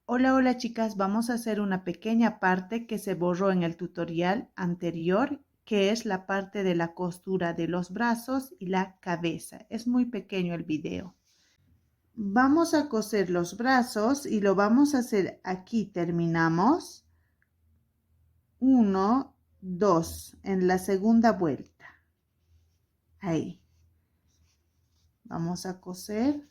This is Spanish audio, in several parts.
Hola, hola chicas, vamos a hacer una pequeña parte que se borró en el tutorial anterior, que es la parte de la costura de los brazos y la cabeza. Es muy pequeño el video. Vamos a coser los brazos y lo vamos a hacer aquí. Terminamos 1, 2 en la segunda vuelta. Ahí. Vamos a coser.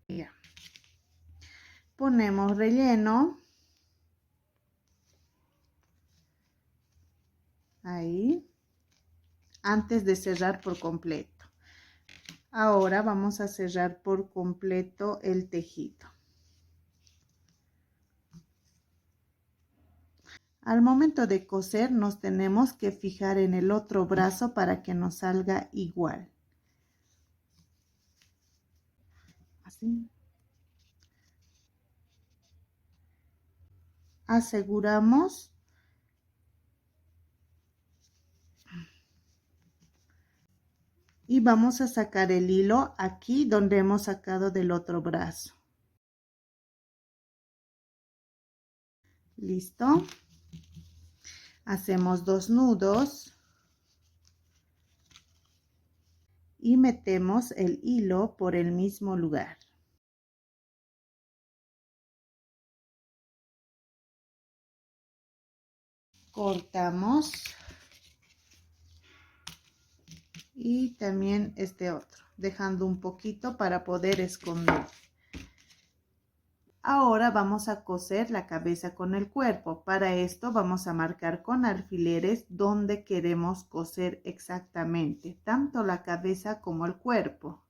Ya. Ponemos relleno. Ahí. Antes de cerrar por completo. Ahora vamos a cerrar por completo el tejido. Al momento de coser nos tenemos que fijar en el otro brazo para que nos salga igual. Así. Aseguramos. Y vamos a sacar el hilo aquí donde hemos sacado del otro brazo. Listo. Hacemos 2 nudos. Y metemos el hilo por el mismo lugar. Cortamos. Y también este otro, dejando un poquito para poder esconder. Ahora vamos a coser la cabeza con el cuerpo. Para esto vamos a marcar con alfileres donde queremos coser exactamente, tanto la cabeza como el cuerpo.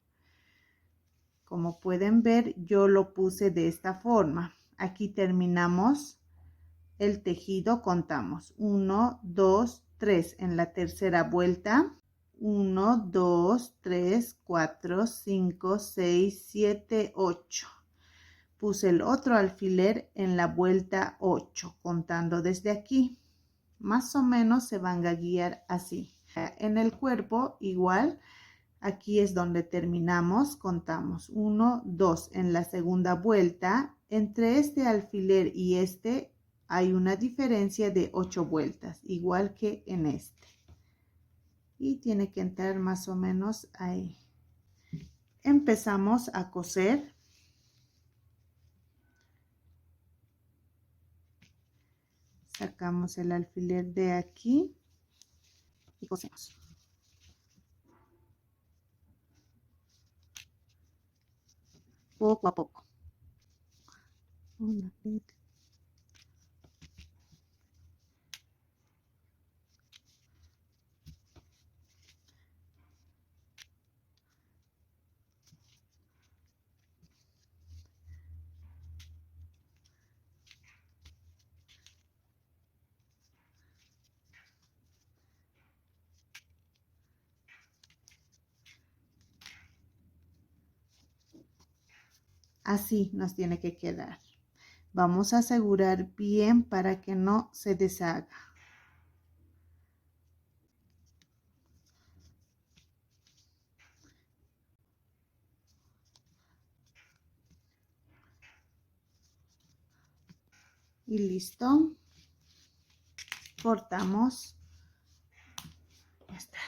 Como pueden ver, yo lo puse de esta forma. Aquí terminamos el tejido, contamos 1, 2, 3 en la tercera vuelta. 1, 2, 3, 4, 5, 6, 7, 8. Puse el otro alfiler en la vuelta 8, contando desde aquí. Más o menos se van a guiar así. En el cuerpo igual, aquí es donde terminamos, contamos 1, 2 en la segunda vuelta. Entre este alfiler y este hay una diferencia de 8 vueltas, igual que en este. Y tiene que entrar más o menos ahí. Empezamos a coser. Sacamos el alfiler de aquí y cosemos. Poco a poco. Así nos tiene que quedar. Vamos a asegurar bien para que no se deshaga. Y listo. Cortamos. Ya está.